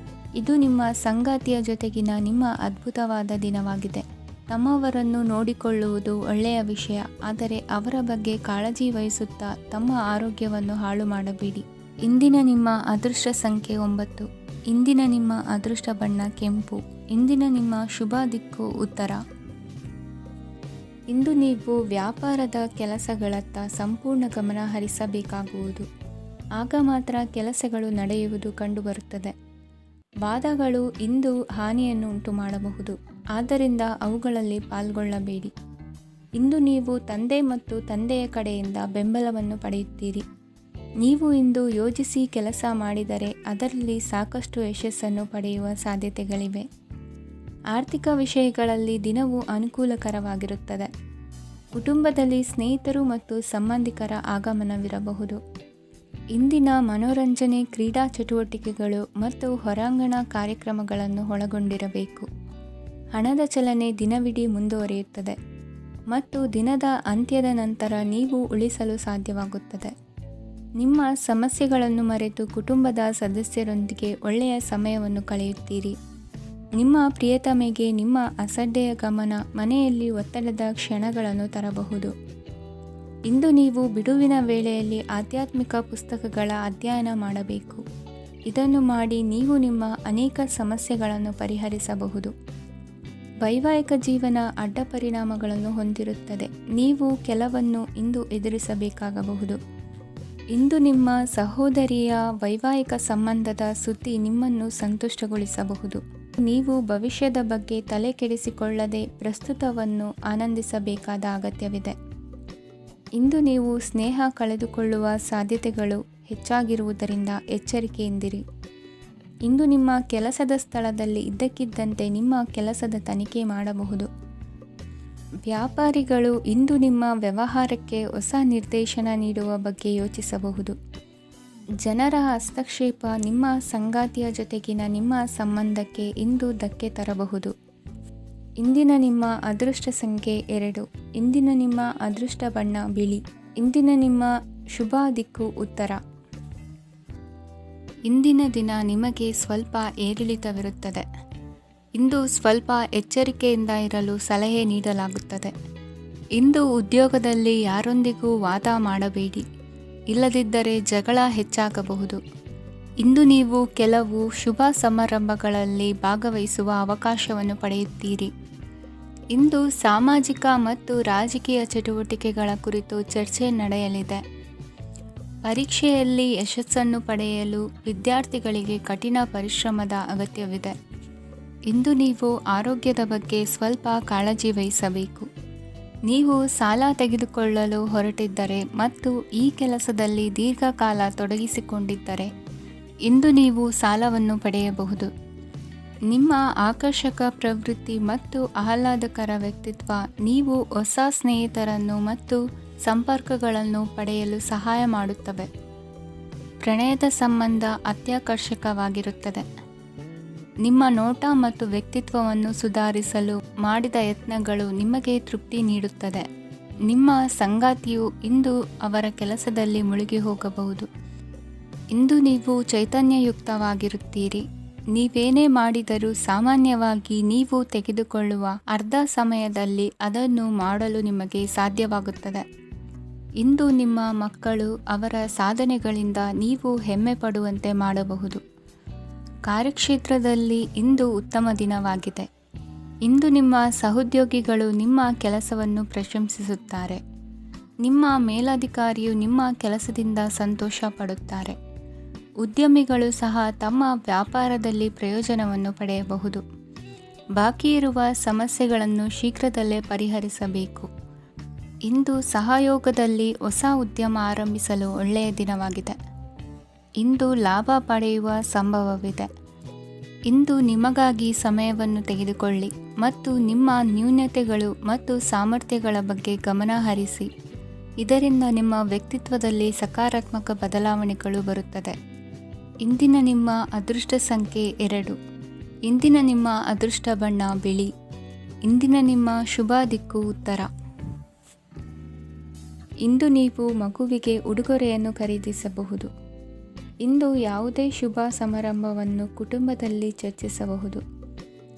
S1: ಇದು ನಿಮ್ಮ ಸಂಗಾತಿಯ ಜೊತೆಗಿನ ನಿಮ್ಮ ಅದ್ಭುತವಾದ ದಿನವಾಗಿದೆ. ತಮ್ಮವರನ್ನು ನೋಡಿಕೊಳ್ಳುವುದು ಒಳ್ಳೆಯ ವಿಷಯ, ಆದರೆ ಅವರ ಬಗ್ಗೆ ಕಾಳಜಿ ವಹಿಸುತ್ತಾ ತಮ್ಮ ಆರೋಗ್ಯವನ್ನು ಹಾಳು ಮಾಡಬೇಡಿ. ಇಂದಿನ ನಿಮ್ಮ ಅದೃಷ್ಟ ಸಂಖ್ಯೆ 9. ಇಂದಿನ ನಿಮ್ಮ ಅದೃಷ್ಟ ಬಣ್ಣ ಕೆಂಪು. ಇಂದಿನ ನಿಮ್ಮ ಶುಭ ದಿಕ್ಕು ಉತ್ತರ. ಇಂದು ನೀವು ವ್ಯಾಪಾರದ ಕೆಲಸಗಳತ್ತ ಸಂಪೂರ್ಣ ಗಮನ ಹರಿಸಬೇಕಾಗುವುದು. ಆಗ ಮಾತ್ರ ಕೆಲಸಗಳು ನಡೆಯುವುದು ಕಂಡುಬರುತ್ತದೆ. ವಾದಗಳು ಇಂದು ಹಾನಿಯನ್ನು ಉಂಟು ಮಾಡಬಹುದು, ಆದ್ದರಿಂದ ಅವುಗಳಲ್ಲಿ ಪಾಲ್ಗೊಳ್ಳಬೇಡಿ. ಇಂದು ನೀವು ತಂದೆ ಮತ್ತು ತಂದೆಯ ಕಡೆಯಿಂದ ಬೆಂಬಲವನ್ನು ಪಡೆಯುತ್ತೀರಿ. ನೀವು ಇಂದು ಯೋಜಿಸಿ ಕೆಲಸ ಮಾಡಿದರೆ ಅದರಲ್ಲಿ ಸಾಕಷ್ಟು ಯಶಸ್ಸನ್ನು ಪಡೆಯುವ ಸಾಧ್ಯತೆಗಳಿವೆ. ಆರ್ಥಿಕ ವಿಷಯಗಳಲ್ಲಿ ದಿನವು ಅನುಕೂಲಕರವಾಗಿರುತ್ತದೆ. ಕುಟುಂಬದಲ್ಲಿ ಸ್ನೇಹಿತರು ಮತ್ತು ಸಂಬಂಧಿಕರ ಆಗಮನವಿರಬಹುದು. ಇಂದಿನ ಮನೋರಂಜನೆ ಕ್ರೀಡಾ ಚಟುವಟಿಕೆಗಳು ಮತ್ತು ಹೊರಾಂಗಣ ಕಾರ್ಯಕ್ರಮಗಳನ್ನು ಒಳಗೊಂಡಿರಬೇಕು. ಹಣದ ಚಲನೆ ದಿನವಿಡೀ ಮುಂದುವರಿಯುತ್ತದೆ ಮತ್ತು ದಿನದ ಅಂತ್ಯದ ನಂತರ ನೀವು ಉಳಿಸಲು ಸಾಧ್ಯವಾಗುತ್ತದೆ. ನಿಮ್ಮ ಸಮಸ್ಯೆಗಳನ್ನು ಮರೆತು ಕುಟುಂಬದ ಸದಸ್ಯರೊಂದಿಗೆ ಒಳ್ಳೆಯ ಸಮಯವನ್ನು ಕಳೆಯುತ್ತೀರಿ. ನಿಮ್ಮ ಪ್ರಿಯತಮೆಗೆ ನಿಮ್ಮ ಅಸಡ್ಡೆಯ ಗಮನ ಮನೆಯಲ್ಲಿ ಒತ್ತಡದ ಕ್ಷಣಗಳನ್ನು ತರಬಹುದು. ಇಂದು ನೀವು ಬಿಡುವಿನ ವೇಳೆಯಲ್ಲಿ ಆಧ್ಯಾತ್ಮಿಕ ಪುಸ್ತಕಗಳ ಅಧ್ಯಯನ ಮಾಡಬೇಕು. ಇದನ್ನು ಮಾಡಿ ನೀವು ನಿಮ್ಮ ಅನೇಕ ಸಮಸ್ಯೆಗಳನ್ನು ಪರಿಹರಿಸಬಹುದು. ವೈವಾಹಿಕ ಜೀವನ ಅಡ್ಡ ಪರಿಣಾಮಗಳನ್ನು ಹೊಂದಿರುತ್ತದೆ. ನೀವು ಕೆಲವನ್ನು ಇಂದು ಎದುರಿಸಬೇಕಾಗಬಹುದು. ಇಂದು ನಿಮ್ಮ ಸಹೋದರಿಯ ವೈವಾಹಿಕ ಸಂಬಂಧದ ಸುದ್ದಿ ನಿಮ್ಮನ್ನು ಸಂತುಷ್ಟಗೊಳಿಸಬಹುದು. ನೀವು ಭವಿಷ್ಯದ ಬಗ್ಗೆ ತಲೆ ಕೆಡಿಸಿಕೊಳ್ಳದೆ ಪ್ರಸ್ತುತವನ್ನು ಆನಂದಿಸಬೇಕಾದ ಅಗತ್ಯವಿದೆ. ಇಂದು ನೀವು ಸ್ನೇಹ ಕಳೆದುಕೊಳ್ಳುವ ಸಾಧ್ಯತೆಗಳು ಹೆಚ್ಚಾಗಿರುವುದರಿಂದ ಎಚ್ಚರಿಕೆಯಿಂದಿರಿ. ಇಂದು ನಿಮ್ಮ ಕೆಲಸದ ಸ್ಥಳದಲ್ಲಿ ಇದ್ದಕ್ಕಿದ್ದಂತೆ ನಿಮ್ಮ ಕೆಲಸದ ತನಿಖೆ ಮಾಡಬಹುದು. ವ್ಯಾಪಾರಿಗಳು ಇಂದು ನಿಮ್ಮ ವ್ಯವಹಾರಕ್ಕೆ ಹೊಸ ನಿರ್ದೇಶನ ನೀಡುವ ಬಗ್ಗೆ ಯೋಚಿಸಬಹುದು. ಜನರ ಹಸ್ತಕ್ಷೇಪ ನಿಮ್ಮ ಸಂಗಾತಿಯ ಜೊತೆಗಿನ ನಿಮ್ಮ ಸಂಬಂಧಕ್ಕೆ ಇಂದು ಧಕ್ಕೆ ತರಬಹುದು. ಇಂದಿನ ನಿಮ್ಮ ಅದೃಷ್ಟ ಸಂಖ್ಯೆ 2. ಇಂದಿನ ನಿಮ್ಮ ಅದೃಷ್ಟ ಬಣ್ಣ ಬಿಳಿ. ಇಂದಿನ ನಿಮ್ಮ ಶುಭ ದಿಕ್ಕು ಉತ್ತರ. ಇಂದಿನ ದಿನ ನಿಮಗೆ ಸ್ವಲ್ಪ ಏರಿಳಿತವಿರುತ್ತದೆ. ಇಂದು ಸ್ವಲ್ಪ ಎಚ್ಚರಿಕೆಯಿಂದ ಇರಲು ಸಲಹೆ ನೀಡಲಾಗುತ್ತದೆ. ಇಂದು ಉದ್ಯೋಗದಲ್ಲಿ ಯಾರೊಂದಿಗೂ ವಾದ ಮಾಡಬೇಡಿ, ಇಲ್ಲದಿದ್ದರೆ ಜಗಳ ಹೆಚ್ಚಾಗಬಹುದು. ಇಂದು ನೀವು ಕೆಲವು ಶುಭ ಸಮಾರಂಭಗಳಲ್ಲಿ ಭಾಗವಹಿಸುವ ಅವಕಾಶವನ್ನು ಪಡೆಯುತ್ತೀರಿ. ಇಂದು ಸಾಮಾಜಿಕ ಮತ್ತು ರಾಜಕೀಯ ಚಟುವಟಿಕೆಗಳ ಕುರಿತು ಚರ್ಚೆ ನಡೆಯಲಿದೆ. ಪರೀಕ್ಷೆಯಲ್ಲಿ ಯಶಸ್ಸನ್ನು ಪಡೆಯಲು ವಿದ್ಯಾರ್ಥಿಗಳಿಗೆ ಕಠಿಣ ಪರಿಶ್ರಮದ ಅಗತ್ಯವಿದೆ. ಇಂದು ನೀವು ಆರೋಗ್ಯದ ಬಗ್ಗೆ ಸ್ವಲ್ಪ ಕಾಳಜಿ ವಹಿಸಬೇಕು. ನೀವು ಸಾಲ ತೆಗೆದುಕೊಳ್ಳಲು ಹೊರಟಿದ್ದರೆ ಮತ್ತು ಈ ಕೆಲಸದಲ್ಲಿ ದೀರ್ಘಕಾಲ ತೊಡಗಿಸಿಕೊಂಡಿದ್ದರೆ ಇಂದು ನೀವು ಸಾಲವನ್ನು ಪಡೆಯಬಹುದು. ನಿಮ್ಮ ಆಕರ್ಷಕ ಪ್ರವೃತ್ತಿ ಮತ್ತು ಆಹ್ಲಾದಕರ ವ್ಯಕ್ತಿತ್ವ ನೀವು ಹೊಸ ಸ್ನೇಹಿತರನ್ನು ಮತ್ತು ಸಂಪರ್ಕಗಳನ್ನು ಪಡೆಯಲು ಸಹಾಯ ಮಾಡುತ್ತವೆ. ಪ್ರಣಯದ ಸಂಬಂಧ ಅತ್ಯಾಕರ್ಷಕವಾಗಿರುತ್ತದೆ. ನಿಮ್ಮ ನೋಟ ಮತ್ತು ವ್ಯಕ್ತಿತ್ವವನ್ನು ಸುಧಾರಿಸಲು ಮಾಡಿದ ಯತ್ನಗಳು ನಿಮಗೆ ತೃಪ್ತಿ ನೀಡುತ್ತದೆ. ನಿಮ್ಮ ಸಂಗಾತಿಯು ಇಂದು ಅವರ ಕೆಲಸದಲ್ಲಿ ಮುಳುಗಿ ಹೋಗಬಹುದು. ಇಂದು ನೀವು ಚೈತನ್ಯಯುಕ್ತವಾಗಿರುತ್ತೀರಿ. ನೀವೇನೇ ಮಾಡಿದರೂ ಸಾಮಾನ್ಯವಾಗಿ ನೀವು ತೆಗೆದುಕೊಳ್ಳುವ ಅರ್ಧ ಸಮಯದಲ್ಲಿ ಅದನ್ನು ಮಾಡಲು ನಿಮಗೆ ಸಾಧ್ಯವಾಗುತ್ತದೆ. ಇಂದು ನಿಮ್ಮ ಮಕ್ಕಳು ಅವರ ಸಾಧನೆಗಳಿಂದ ನೀವು ಹೆಮ್ಮೆ ಪಡುವಂತೆ ಮಾಡಬಹುದು. ಕಾರ್ಯಕ್ಷೇತ್ರದಲ್ಲಿ ಇಂದು ಉತ್ತಮ ದಿನವಾಗಿದೆ. ಇಂದು ನಿಮ್ಮ ಸಹೋದ್ಯೋಗಿಗಳು ನಿಮ್ಮ ಕೆಲಸವನ್ನು ಪ್ರಶಂಸಿಸುತ್ತಾರೆ. ನಿಮ್ಮ ಮೇಲಧಿಕಾರಿಯು ನಿಮ್ಮ ಕೆಲಸದಿಂದ ಸಂತೋಷ ಪಡುತ್ತಾರೆ. ಉದ್ಯಮಿಗಳು ಸಹ ತಮ್ಮ ವ್ಯಾಪಾರದಲ್ಲಿ ಪ್ರಯೋಜನವನ್ನು ಪಡೆಯಬಹುದು. ಬಾಕಿ ಇರುವ ಸಮಸ್ಯೆಗಳನ್ನು ಶೀಘ್ರದಲ್ಲೇ ಪರಿಹರಿಸಬೇಕು. ಇಂದು ಸಹಯೋಗದಲ್ಲಿ ಹೊಸ ಉದ್ಯಮ ಆರಂಭಿಸಲು ಒಳ್ಳೆಯ ದಿನವಾಗಿದೆ. ಇಂದು ಲಾಭ ಪಡೆಯುವ ಸಂಭವವಿದೆ. ಇಂದು ನಿಮಗಾಗಿ ಸಮಯವನ್ನು ತೆಗೆದುಕೊಳ್ಳಿ ಮತ್ತು ನಿಮ್ಮ ನ್ಯೂನತೆಗಳು ಮತ್ತು ಸಾಮರ್ಥ್ಯಗಳ ಬಗ್ಗೆ ಗಮನ ಹರಿಸಿ. ಇದರಿಂದ ನಿಮ್ಮ ವ್ಯಕ್ತಿತ್ವದಲ್ಲಿ ಸಕಾರಾತ್ಮಕ ಬದಲಾವಣೆಗಳು ಬರುತ್ತದೆ. ಇಂದಿನ ನಿಮ್ಮ ಅದೃಷ್ಟ ಸಂಖ್ಯೆ 2. ಇಂದಿನ ನಿಮ್ಮ ಅದೃಷ್ಟ ಬಣ್ಣ ಬಿಳಿ. ಇಂದಿನ ನಿಮ್ಮ ಶುಭ ದಿಕ್ಕು ಉತ್ತರ. ಇಂದು ನೀವು ಮಗುವಿಗೆ ಉಡುಗೊರೆಯನ್ನು ಖರೀದಿಸಬಹುದು. ಇಂದು ಯಾವುದೇ ಶುಭ ಸಮಾರಂಭವನ್ನು ಕುಟುಂಬದಲ್ಲಿ ಚರ್ಚಿಸಬಹುದು.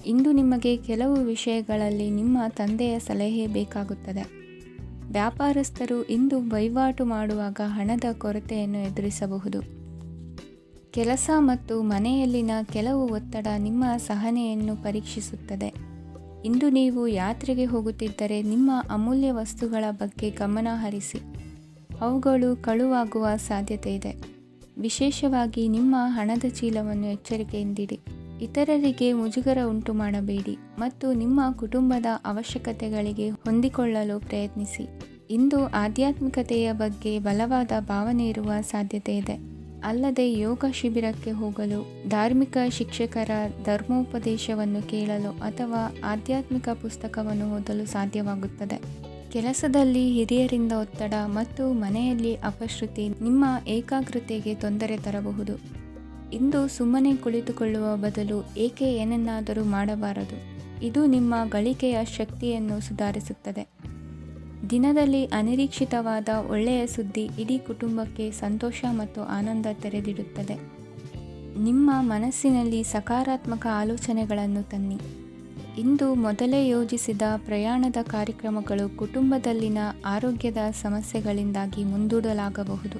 S1: ಇಂದು ನಿಮಗೆ ಕೆಲವು ವಿಷಯಗಳಲ್ಲಿ ನಿಮ್ಮ ತಂದೆಯ ಸಲಹೆ ಬೇಕಾಗುತ್ತದೆ. ವ್ಯಾಪಾರಸ್ಥರು ಇಂದು ವಹಿವಾಟು ಮಾಡುವಾಗ ಹಣದ ಕೊರತೆಯನ್ನು ಎದುರಿಸಬಹುದು. ಕೆಲಸ ಮತ್ತು ಮನೆಯಲ್ಲಿನ ಕೆಲವು ಒತ್ತಡ ನಿಮ್ಮ ಸಹನೆಯನ್ನು ಪರೀಕ್ಷಿಸುತ್ತದೆ. ಇಂದು ನೀವು ಯಾತ್ರೆಗೆ ಹೋಗುತ್ತಿದ್ದರೆ ನಿಮ್ಮ ಅಮೂಲ್ಯ ವಸ್ತುಗಳ ಬಗ್ಗೆ ಗಮನ ಹರಿಸಿ. ಅವುಗಳು ಕಳುವಾಗುವ ಸಾಧ್ಯತೆ ಇದೆ. ವಿಶೇಷವಾಗಿ ನಿಮ್ಮ ಹಣದ ಚೀಲವನ್ನು ಎಚ್ಚರಿಕೆಯಿಂದಿಡಿ. ಇತರರಿಗೆ ಮುಜುಗರ ಉಂಟು ಮಾಡಬೇಡಿ ಮತ್ತು ನಿಮ್ಮ ಕುಟುಂಬದ ಅವಶ್ಯಕತೆಗಳಿಗೆ ಹೊಂದಿಕೊಳ್ಳಲು ಪ್ರಯತ್ನಿಸಿ. ಇಂದು ಆಧ್ಯಾತ್ಮಿಕತೆಯ ಬಗ್ಗೆ ಬಲವಾದ ಭಾವನೆ ಇರುವ ಸಾಧ್ಯತೆ ಇದೆ. ಅಲ್ಲದೆ ಯೋಗ ಶಿಬಿರಕ್ಕೆ ಹೋಗಲು, ಧಾರ್ಮಿಕ ಶಿಕ್ಷಕರ ಧರ್ಮೋಪದೇಶವನ್ನು ಕೇಳಲು ಅಥವಾ ಆಧ್ಯಾತ್ಮಿಕ ಪುಸ್ತಕವನ್ನು ಓದಲು ಸಾಧ್ಯವಾಗುತ್ತದೆ. ಕೆಲಸದಲ್ಲಿ ಹಿರಿಯರಿಂದ ಒತ್ತಡ ಮತ್ತು ಮನೆಯಲ್ಲಿ ಅಪಶ್ರುತಿ ನಿಮ್ಮ ಏಕಾಗ್ರತೆಗೆ ತೊಂದರೆ ತರಬಹುದು. ಇಂದು ಸುಮ್ಮನೆ ಕುಳಿತುಕೊಳ್ಳುವ ಬದಲು ಏಕೆ ಏನನ್ನಾದರೂ ಮಾಡಬಾರದು. ಇದು ನಿಮ್ಮ ಗಳಿಕೆಯ ಶಕ್ತಿಯನ್ನು ಸುಧಾರಿಸುತ್ತದೆ. ದಿನದಲ್ಲಿ ಅನಿರೀಕ್ಷಿತವಾದ ಒಳ್ಳೆಯ ಸುದ್ದಿ ಇಡೀ ಕುಟುಂಬಕ್ಕೆ ಸಂತೋಷ ಮತ್ತು ಆನಂದ ತೆರೆದಿಡುತ್ತದೆ. ನಿಮ್ಮ ಮನಸ್ಸಿನಲ್ಲಿ ಸಕಾರಾತ್ಮಕ ಆಲೋಚನೆಗಳನ್ನು ತನ್ನಿ. ಇಂದು ಮೊದಲೇ ಯೋಜಿಸಿದ ಪ್ರಯಾಣದ ಕಾರ್ಯಕ್ರಮಗಳು ಕುಟುಂಬದಲ್ಲಿನ ಆರೋಗ್ಯದ ಸಮಸ್ಯೆಗಳಿಂದಾಗಿ ಮುಂದೂಡಲಾಗಬಹುದು.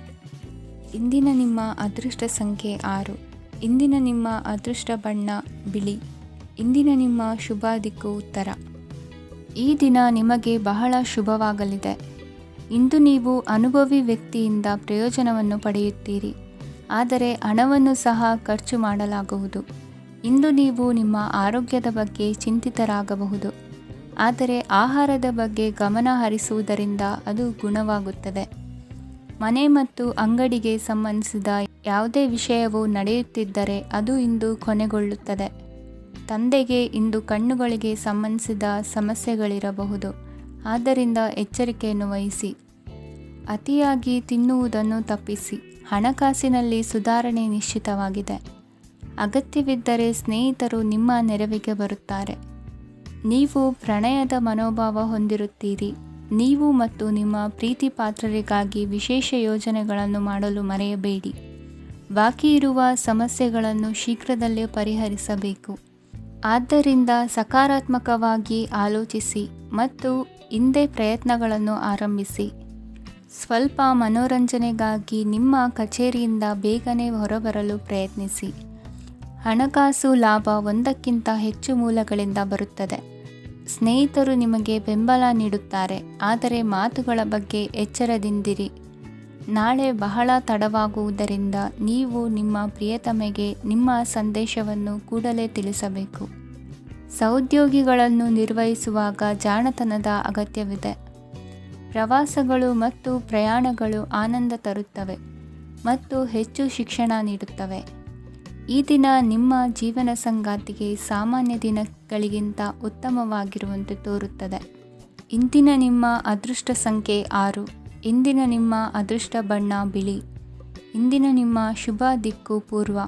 S1: ಇಂದಿನ ನಿಮ್ಮ ಅದೃಷ್ಟ ಸಂಖ್ಯೆ 6. ಇಂದಿನ ನಿಮ್ಮ ಅದೃಷ್ಟ ಬಣ್ಣ ಬಿಳಿ. ಇಂದಿನ ನಿಮ್ಮ ಶುಭ ದಿಕ್ಕು ಉತ್ತರ. ಈ ದಿನ ನಿಮಗೆ ಬಹಳ ಶುಭವಾಗಲಿದೆ. ಇಂದು ನೀವು ಅನುಭವಿ ವ್ಯಕ್ತಿಯಿಂದ ಪ್ರಯೋಜನವನ್ನು ಪಡೆಯುತ್ತೀರಿ, ಆದರೆ ಹಣವನ್ನು ಸಹ ಖರ್ಚು ಮಾಡಲಾಗುವುದು. ಇಂದು ನೀವು ನಿಮ್ಮ ಆರೋಗ್ಯದ ಬಗ್ಗೆ ಚಿಂತಿತರಾಗಬಹುದು, ಆದರೆ ಆಹಾರದ ಬಗ್ಗೆ ಗಮನ ಹರಿಸುವುದರಿಂದ ಅದು ಗುಣವಾಗುತ್ತದೆ. ಮನೆ ಮತ್ತು ಅಂಗಡಿಗೆ ಸಂಬಂಧಿಸಿದ ಯಾವುದೇ ವಿಷಯವು ನಡೆಯುತ್ತಿದ್ದರೆ ಅದು ಇಂದು ಕೊನೆಗೊಳ್ಳುತ್ತದೆ. ತಂದೆಗೆ ಇಂದು ಕಣ್ಣುಗಳಿಗೆ ಸಂಬಂಧಿಸಿದ ಸಮಸ್ಯೆಗಳಿರಬಹುದು, ಆದ್ದರಿಂದ ಎಚ್ಚರಿಕೆಯನ್ನು ವಹಿಸಿ. ಅತಿಯಾಗಿ ತಿನ್ನುವುದನ್ನು ತಪ್ಪಿಸಿ. ಹಣಕಾಸಿನಲ್ಲಿ ಸುಧಾರಣೆ ನಿಶ್ಚಿತವಾಗಿದೆ. ಅಗತ್ಯವಿದ್ದರೆ ಸ್ನೇಹಿತರು ನಿಮ್ಮ ನೆರವಿಗೆ ಬರುತ್ತಾರೆ. ನೀವು ಪ್ರಣಯದ ಮನೋಭಾವ ಹೊಂದಿರುತ್ತೀರಿ. ನೀವು ಮತ್ತು ನಿಮ್ಮ ಪ್ರೀತಿ ಪಾತ್ರರಿಗಾಗಿ ವಿಶೇಷ ಯೋಜನೆಗಳನ್ನು ಮಾಡಲು ಮರೆಯಬೇಡಿ. ಬಾಕಿ ಇರುವ ಸಮಸ್ಯೆಗಳನ್ನು ಶೀಘ್ರದಲ್ಲೇ ಪರಿಹರಿಸಬೇಕು. ಆದ್ದರಿಂದ ಸಕಾರಾತ್ಮಕವಾಗಿ ಆಲೋಚಿಸಿ ಮತ್ತು ಇಂದೇ ಪ್ರಯತ್ನಗಳನ್ನು ಆರಂಭಿಸಿ. ಸ್ವಲ್ಪ ಮನೋರಂಜನೆಗಾಗಿ ನಿಮ್ಮ ಕಚೇರಿಯಿಂದ ಬೇಗನೆ ಹೊರಬರಲು ಪ್ರಯತ್ನಿಸಿ. ಹಣಕಾಸು ಲಾಭ ಒಂದಕ್ಕಿಂತ ಹೆಚ್ಚು ಮೂಲಗಳಿಂದ ಬರುತ್ತದೆ. ಸ್ನೇಹಿತರು ನಿಮಗೆ ಬೆಂಬಲ ನೀಡುತ್ತಾರೆ, ಆದರೆ ಮಾತುಗಳ ಬಗ್ಗೆ ಎಚ್ಚರದಿಂದಿರಿ. ನಾಳೆ ಬಹಳ ತಡವಾಗುವುದರಿಂದ ನೀವು ನಿಮ್ಮ ಪ್ರಿಯತಮೆಗೆ ನಿಮ್ಮ ಸಂದೇಶವನ್ನು ಕೂಡಲೇ ತಿಳಿಸಬೇಕು. ಸಹೋದ್ಯೋಗಿಗಳನ್ನು ನಿರ್ವಹಿಸುವಾಗ ಜಾಣತನದ ಅಗತ್ಯವಿದೆ. ಪ್ರವಾಸಗಳು ಮತ್ತು ಪ್ರಯಾಣಗಳು ಆನಂದ ತರುತ್ತವೆ ಮತ್ತು ಹೆಚ್ಚು ಶಿಕ್ಷಣ ನೀಡುತ್ತವೆ. ಈ ದಿನ ನಿಮ್ಮ ಜೀವನ ಸಂಗಾತಿಗೆ ಸಾಮಾನ್ಯ ದಿನಗಳಿಗಿಂತ ಉತ್ತಮವಾಗಿರುವಂತೆ ತೋರುತ್ತದೆ. ಇಂದಿನ ನಿಮ್ಮ ಅದೃಷ್ಟ ಸಂಖ್ಯೆ 6. ಇಂದಿನ ನಿಮ್ಮ ಅದೃಷ್ಟ ಬಣ್ಣ ಬಿಳಿ. ಇಂದಿನ ನಿಮ್ಮ ಶುಭ ದಿಕ್ಕು ಪೂರ್ವ.